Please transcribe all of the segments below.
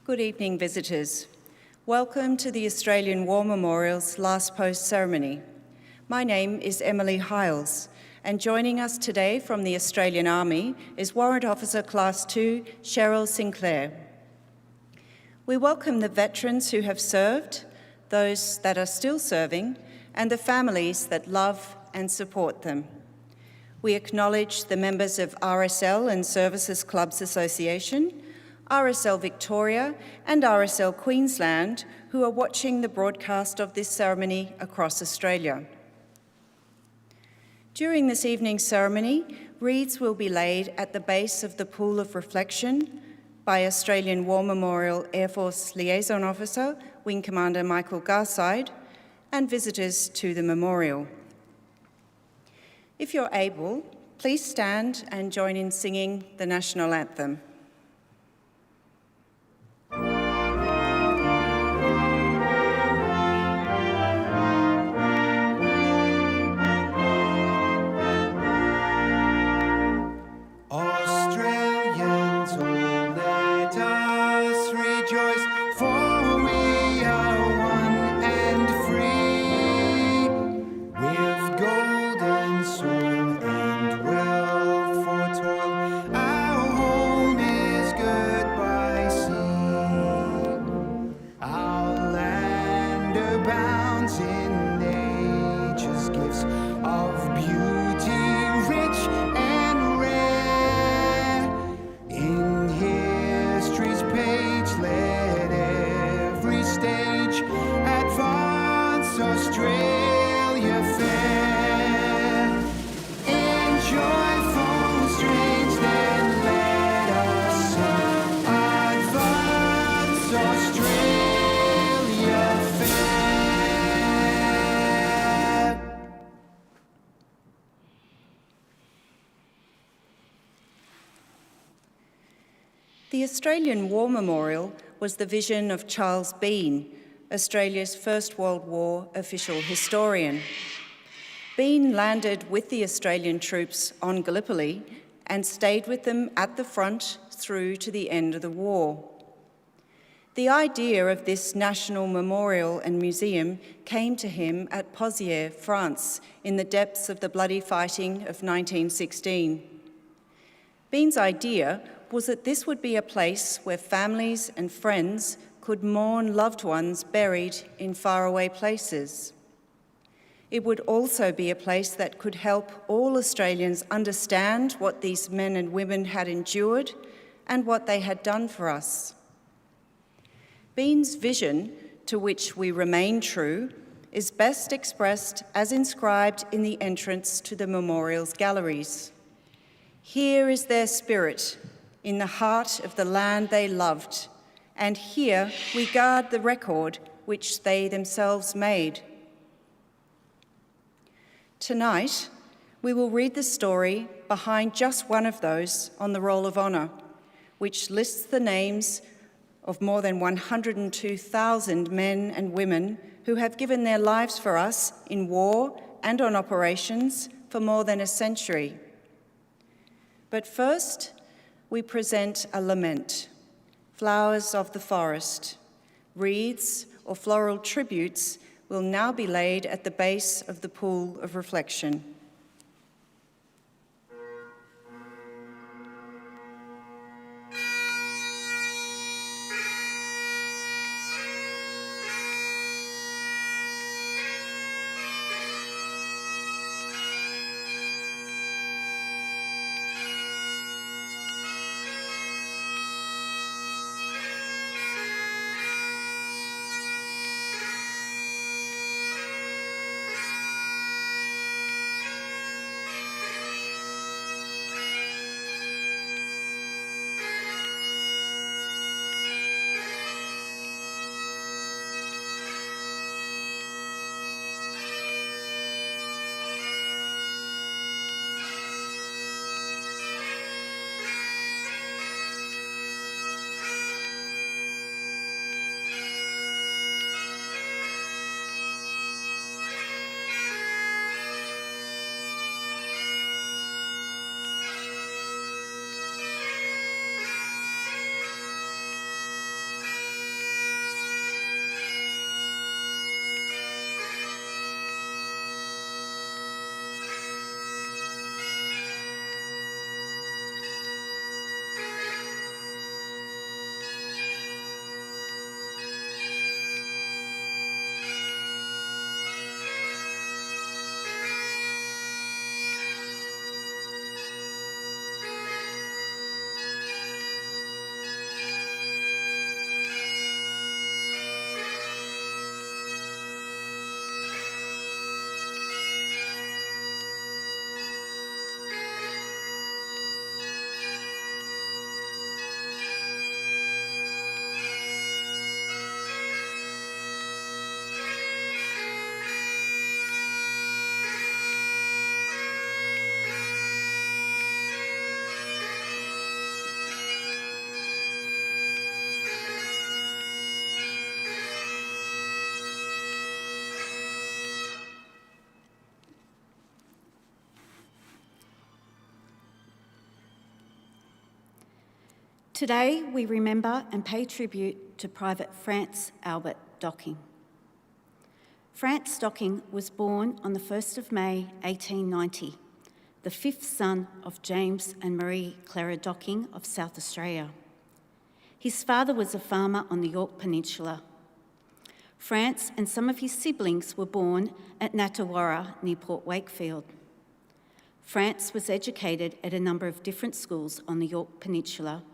Good evening, visitors. Welcome to the Australian War Memorial's Last Post ceremony. My name is Emily Hiles, and joining us today from the Australian Army is Warrant Officer Class 2, Cheryl Sinclair. We welcome the veterans who have served, those that are still serving, and the families that love and support them. We acknowledge the members of RSL and Services Clubs Association, RSL Victoria and RSL Queensland, who are watching the broadcast of this ceremony across Australia. During this evening's ceremony, wreaths will be laid at the base of the Pool of Reflection by Australian War Memorial Air Force Liaison Officer, Wing Commander Michael Garside, and visitors to the memorial. If you're able, please stand and join in singing the National Anthem. The Australian War Memorial was the vision of Charles Bean, Australia's First World War official historian. Bean landed with the Australian troops on Gallipoli and stayed with them at the front through to the end of the war. The idea of this national memorial and museum came to him at Pozières, France, in the depths of the bloody fighting of 1916. Bean's idea was that this would be a place where families and friends could mourn loved ones buried in faraway places. It would also be a place that could help all Australians understand what these men and women had endured and what they had done for us. Bean's vision, to which we remain true, is best expressed as inscribed in the entrance to the memorial's galleries. Here is their spirit, in the heart of the land they loved, and here we guard the record which they themselves made. Tonight, we will read the story behind just one of those on the Roll of Honour, which lists the names of more than 102,000 men and women who have given their lives for us in war and on operations for more than a century. But first, we present a lament, flowers of the forest. Wreaths or floral tributes will now be laid at the base of the Pool of Reflection. Today, we remember and pay tribute to Private Frantz Albert Docking. Frantz Docking was born on the 1st of May 1890, the fifth son of James and Marie Clara Docking of South Australia. His father was a farmer on the Yorke Peninsula. Frantz and some of his siblings were born at Natawara near Port Wakefield. Frantz was educated at a number of different schools on the Yorke Peninsula,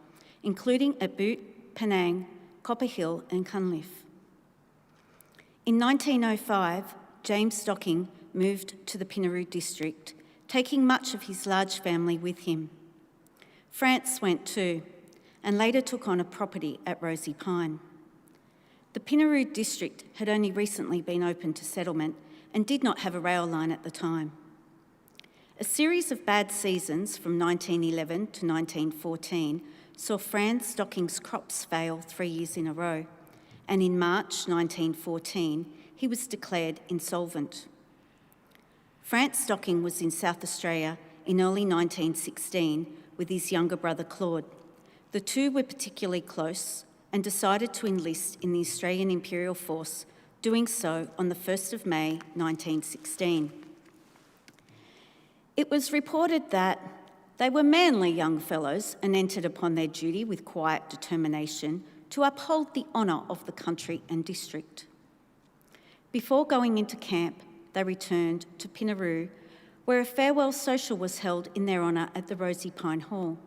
including at Boot, Penang, Copper Hill and Cunliffe. In 1905, James Docking moved to the Pinaroo district, taking much of his large family with him. Frantz went too, and later took on a property at Rosy Pine. The Pinaroo district had only recently been opened to settlement and did not have a rail line at the time. A series of bad seasons from 1911 to 1914 saw Frantz Docking's crops fail 3 years in a row, and in March 1914, he was declared insolvent. Frantz Docking was in South Australia in early 1916 with his younger brother Claude. The two were particularly close and decided to enlist in the Australian Imperial Force, doing so on the 1st of May 1916. It was reported that they were manly young fellows and entered upon their duty with quiet determination to uphold the honour of the country and district. Before going into camp, they returned to Pinaroo, where a farewell social was held in their honour at the Rosy Pine Hall.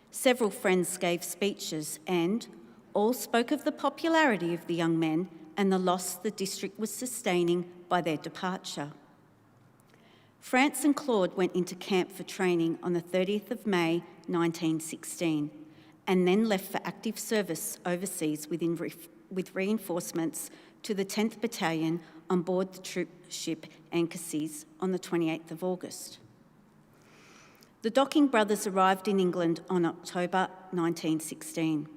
Several friends gave speeches and all spoke of the popularity of the young men and the loss the district was sustaining by their departure. Frantz and Claude went into camp for training on the 30th of May 1916 and then left for active service overseas with reinforcements to the 10th Battalion on board the troop ship Anchises on the 28th of August. The Docking brothers arrived in England on October 1916.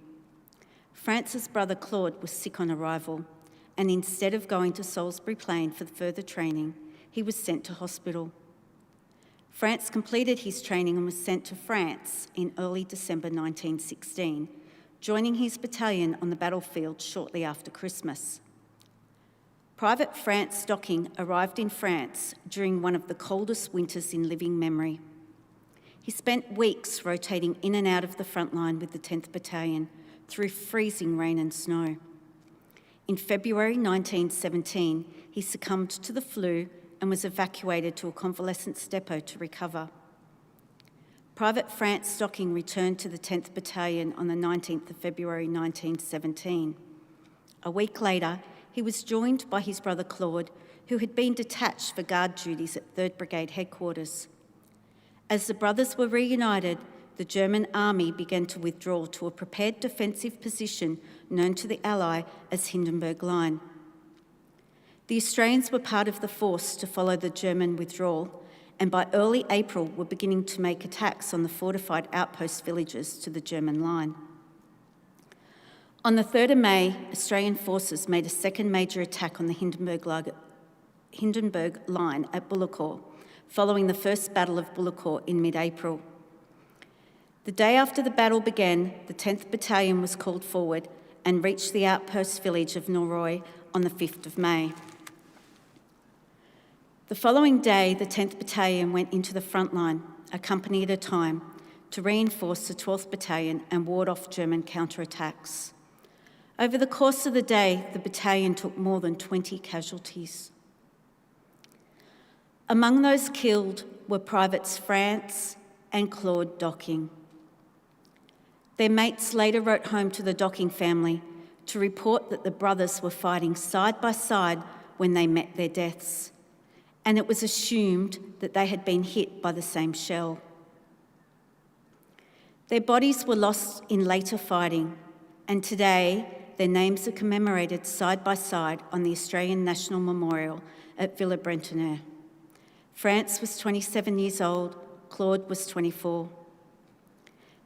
Frantz's brother Claude was sick on arrival, and instead of going to Salisbury Plain for further training, he was sent to hospital. Frantz completed his training and was sent to France in early December 1916, joining his battalion on the battlefield shortly after Christmas. Private Frantz Docking arrived in France during one of the coldest winters in living memory. He spent weeks rotating in and out of the front line with the 10th Battalion through freezing rain and snow. In February 1917, he succumbed to the flu and was evacuated to a convalescence depot to recover. Private Frantz Docking returned to the 10th Battalion on the 19th of February 1917. A week later, he was joined by his brother Claude, who had been detached for guard duties at 3rd Brigade headquarters. As the brothers were reunited, the German army began to withdraw to a prepared defensive position known to the Ally as Hindenburg Line. The Australians were part of the force to follow the German withdrawal, and by early April were beginning to make attacks on the fortified outpost villages to the German line. On the 3rd of May, Australian forces made a second major attack on the Hindenburg line at Bullecourt, following the First Battle of Bullecourt in mid-April. The day after the battle began, the 10th Battalion was called forward and reached the outpost village of Norroy on the 5th of May. The following day, the 10th Battalion went into the front line, a company at a time, to reinforce the 12th Battalion and ward off German counterattacks. Over the course of the day, the battalion took more than 20 casualties. Among those killed were Privates Frantz and Claude Docking. Their mates later wrote home to the Docking family to report that the brothers were fighting side by side when they met their deaths, and it was assumed that they had been hit by the same shell. Their bodies were lost in later fighting, and today their names are commemorated side by side on the Australian National Memorial at Villa Bretonnier. Frantz was 27 years old, Claude was 24.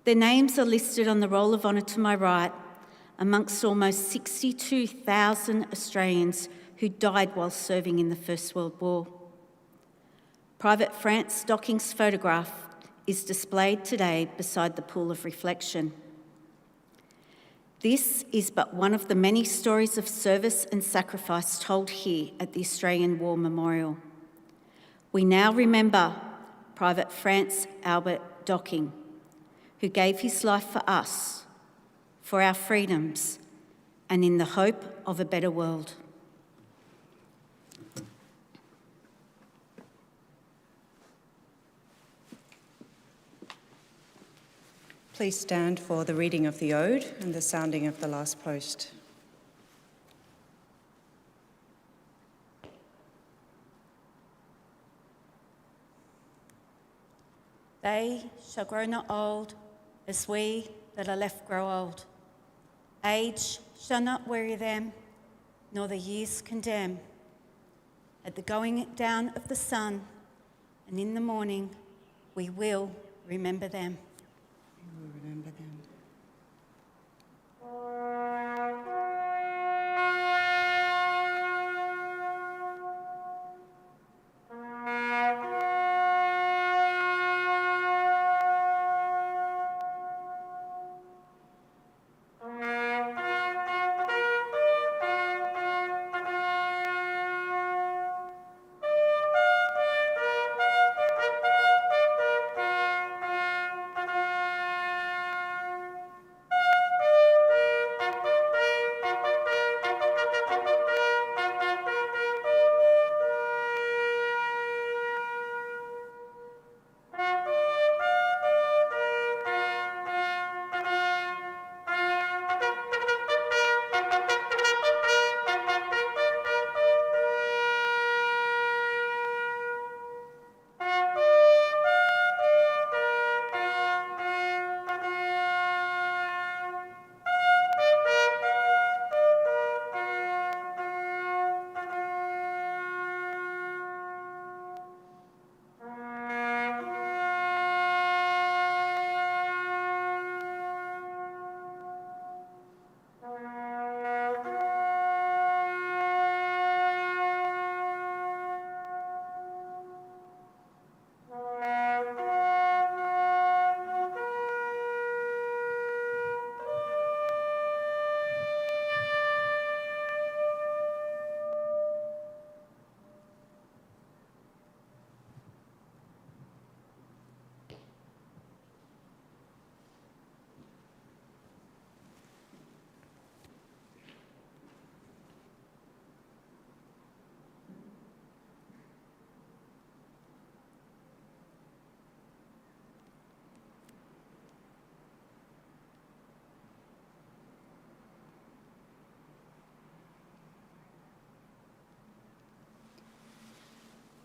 Their names are listed on the roll of honour to my right, amongst almost 62,000 Australians who died while serving in the First World War. Private Frantz Docking's photograph is displayed today beside the pool of reflection. This is but one of the many stories of service and sacrifice told here at the Australian War Memorial. We now remember Private Frantz Albert Docking, who gave his life for us, for our freedoms, and in the hope of a better world. Please stand for the reading of the Ode and the sounding of the last post. They shall grow not old, as we that are left grow old. Age shall not weary them, nor the years condemn. At the going down of the sun, and in the morning, we will remember them. We will remember them.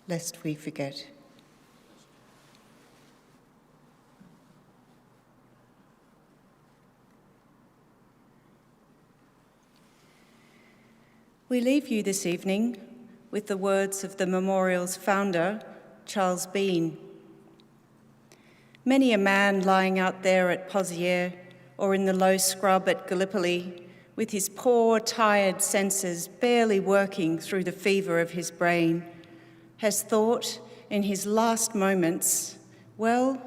Lest we forget. We leave you this evening with the words of the memorial's founder, Charles Bean. Many a man lying out there at Pozières or in the low scrub at Gallipoli, with his poor, tired senses barely working through the fever of his brain, has thought in his last moments, well,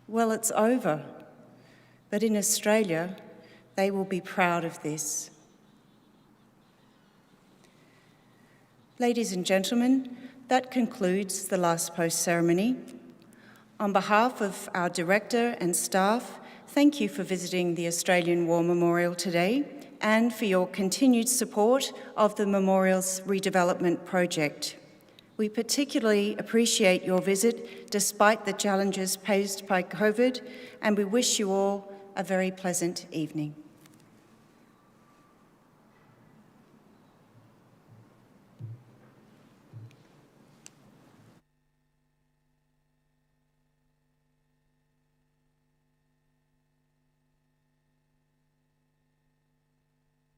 it's over. But in Australia, they will be proud of this. Ladies and gentlemen, that concludes the last post ceremony. On behalf of our director and staff, thank you for visiting the Australian War Memorial today and for your continued support of the Memorial's redevelopment project. We particularly appreciate your visit despite the challenges posed by COVID, and we wish you all a very pleasant evening.